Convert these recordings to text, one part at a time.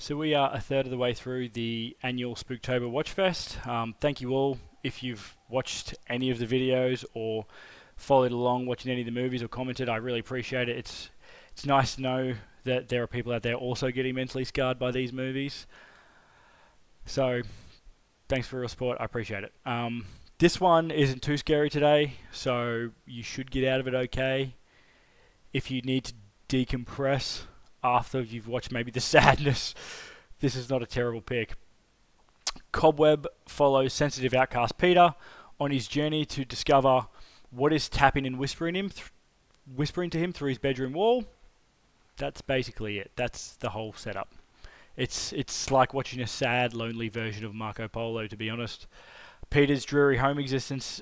So we are a third of the way through the annual Spooktober Watchfest. Thank you all if you've watched any of the videos or followed along watching any of the movies or commented. I really appreciate it. It's nice to know that there are people out there also getting mentally scarred by these movies. So thanks for your support. I appreciate it. This one isn't too scary today, so you should get out of it okay. If you need to decompress after you've watched maybe the sadness, this is not a terrible pick. Cobweb follows sensitive outcast Peter on his journey to discover what is tapping and whispering to him through his bedroom wall. That's basically it. That's the whole setup. It's like watching a sad, lonely version of Marco Polo, to be honest. Peter's dreary home existence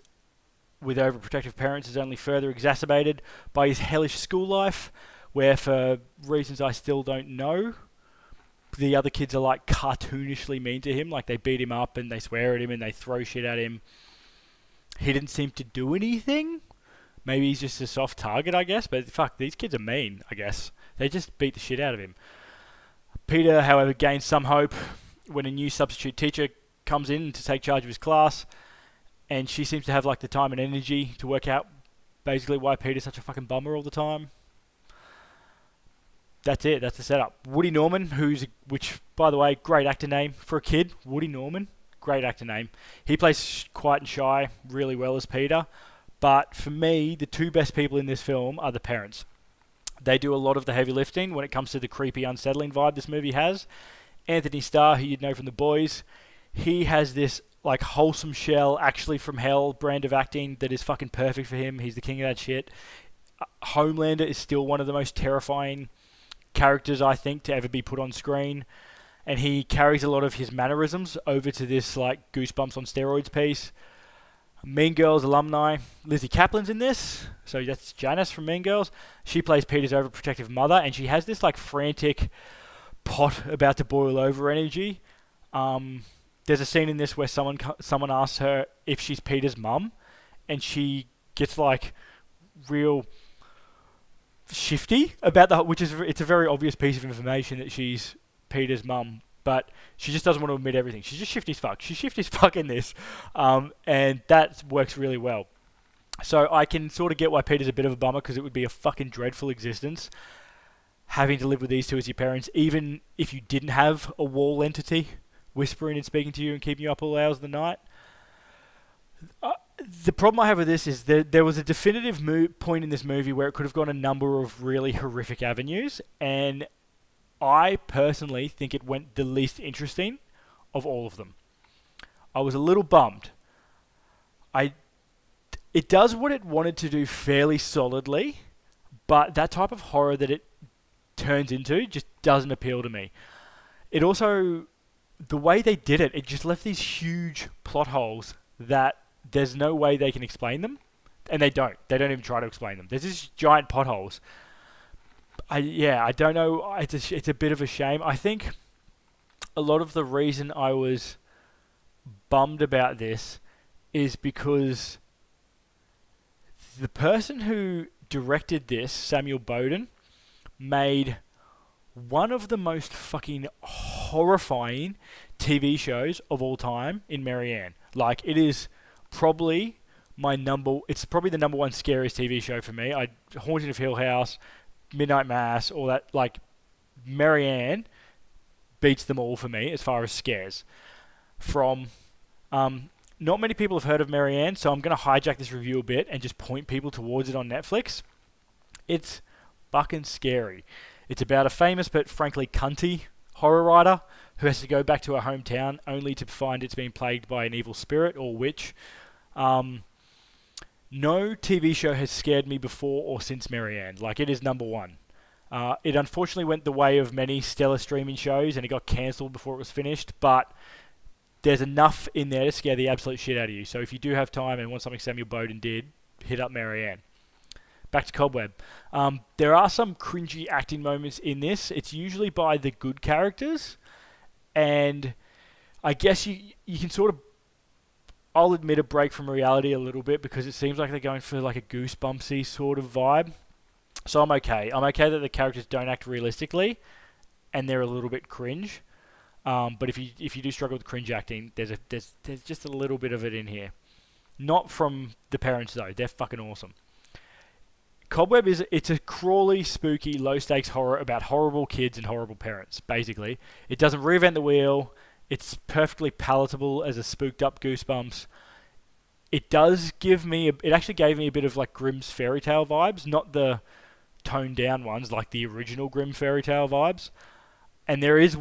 with overprotective parents is only further exacerbated by his hellish school life, where for reasons I still don't know, the other kids are like cartoonishly mean to him. Like they beat him up and they swear at him and they throw shit at him. He didn't seem to do anything. Maybe he's just a soft target, I guess. But fuck, these kids are mean, I guess. They just beat the shit out of him. Peter, however, gains some hope when a new substitute teacher comes in to take charge of his class. And she seems to have like the time and energy to work out basically why Peter's such a fucking bummer all the time. That's it. That's the setup. Woody Norman, which, by the way, great actor name for a kid. Woody Norman, great actor name. He plays quiet and shy really well as Peter. But for me, the two best people in this film are the parents. They do a lot of the heavy lifting when it comes to the creepy, unsettling vibe this movie has. Anthony Starr, who you'd know from The Boys, he has this like wholesome shell, actually from hell brand of acting that is fucking perfect for him. He's the king of that shit. Homelander is still one of the most terrifying characters, I think, to ever be put on screen. And he carries a lot of his mannerisms over to this like goosebumps on steroids piece. Mean Girls alumni, Lizzy Caplin's in this. So that's Janice from Mean Girls. She plays Peter's overprotective mother, and she has this like frantic pot about to boil over energy. There's a scene in this where someone asks her if she's Peter's mum, and she gets like real shifty about it's a very obvious piece of information that she's Peter's mum, but she just doesn't want to admit everything. She's just shifty as fuck. She's shifty as fuck in this, and that works really well. So I can sort of get why Peter's a bit of a bummer, because it would be a fucking dreadful existence having to live with these two as your parents, even if you didn't have a wall entity whispering and speaking to you and keeping you up all hours of the night. The problem I have with this is there was a definitive point in this movie where it could have gone a number of really horrific avenues, and I personally think it went the least interesting of all of them. I was a little bummed. It does what it wanted to do fairly solidly, but that type of horror that it turns into just doesn't appeal to me. It also, the way they did it, it just left these huge plot holes that there's no way they can explain them, and they don't. They don't even try to explain them. There's these giant potholes. I don't know. It's a bit of a shame. I think a lot of the reason I was bummed about this is because the person who directed this, Samuel Bodin, made one of the most fucking horrifying TV shows of all time in Marianne. Like, it is probably it's probably the number one scariest TV show for me. Haunting of Hill House, Midnight Mass, all that. Like, Marianne beats them all for me as far as scares. Not many people have heard of Marianne, so I'm going to hijack this review a bit and just point people towards it on Netflix. It's fucking scary. It's about a famous but frankly cunty horror writer who has to go back to her hometown only to find it's been plagued by an evil spirit or witch. No TV show has scared me before or since Marianne. Like, it is number one. It unfortunately went the way of many stellar streaming shows and it got cancelled before it was finished, but there's enough in there to scare the absolute shit out of you. So if you do have time and want something Samuel Bodin did, hit up Marianne. Back to Cobweb. There are some cringy acting moments in this. It's usually by the good characters, and I guess you can sort of, I'll admit, a break from reality a little bit, because it seems like they're going for like a goosebumpsy sort of vibe. So I'm okay. I'm okay that the characters don't act realistically, and they're a little bit cringe. But if you do struggle with cringe acting, there's just a little bit of it in here. Not from the parents though; they're fucking awesome. Cobweb it's a crawly, spooky, low stakes horror about horrible kids and horrible parents. Basically, it doesn't reinvent the wheel. It's perfectly palatable as a spooked up Goosebumps. It does give me it actually gave me a bit of like Grimm's fairy tale vibes, not the toned down ones like the original Grimm fairy tale vibes. And there is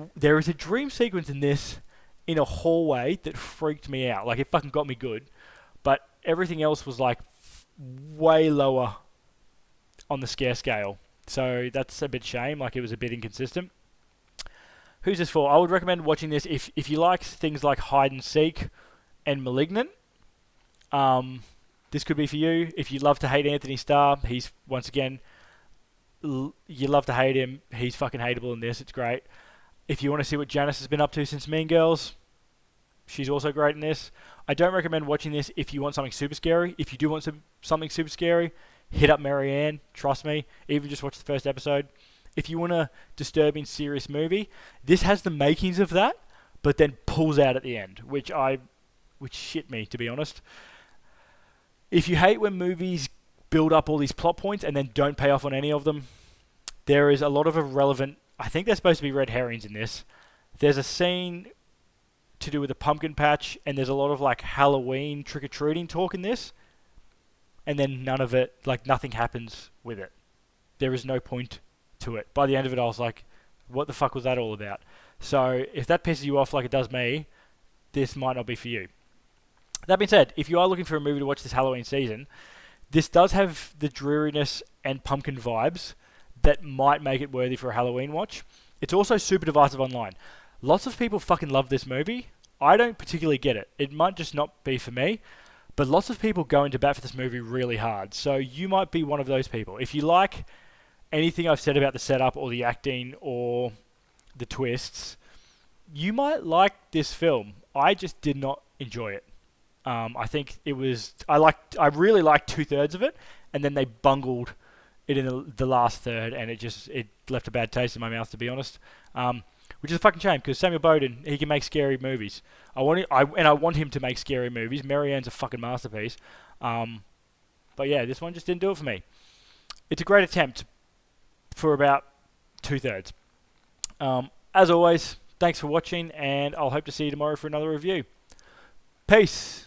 a dream sequence in this in a hallway that freaked me out. Like it fucking got me good, but everything else was like way lower on the scare scale. So that's a bit shame. Like it was a bit inconsistent. Who's this for? I would recommend watching this if you like things like hide and seek and Malignant. This could be for you. If you love to hate Anthony Starr, he's once again. You love to hate him. He's fucking hateable in this. It's great. If you want to see what Janice has been up to since Mean Girls, she's also great in this. I don't recommend watching this if you want something super scary. If you do want something super scary, hit up Marianne. Trust me. Even just watch the first episode. If you want a disturbing, serious movie, this has the makings of that, but then pulls out at the end, which shit me, to be honest. If you hate when movies build up all these plot points and then don't pay off on any of them, there is a lot of irrelevant... I think there's supposed to be red herrings in this. There's a scene to do with a pumpkin patch, and there's a lot of like Halloween trick-or-treating talk in this, and then none of it, like nothing happens with it. There is no point to it. By the end of it, I was like, what the fuck was that all about? So if that pisses you off like it does me, this might not be for you. That being said, if you are looking for a movie to watch this Halloween season, this does have the dreariness and pumpkin vibes that might make it worthy for a Halloween watch. It's also super divisive online. Lots of people fucking love this movie. I don't particularly get it. It might just not be for me, but lots of people go into bat for this movie really hard. So you might be one of those people. If you like anything I've said about the setup or the acting or the twists, you might like this film. I just did not enjoy it. I think it was... I really liked 2/3 of it, and then they bungled it in the last third, and it left a bad taste in my mouth, to be honest. Which is a fucking shame, because Samuel Bodin, he can make scary movies. I want him to make scary movies. Marianne's a fucking masterpiece. But yeah, this one just didn't do it for me. It's a great attempt for about 2/3. As always, thanks for watching, and I'll hope to see you tomorrow for another review. Peace.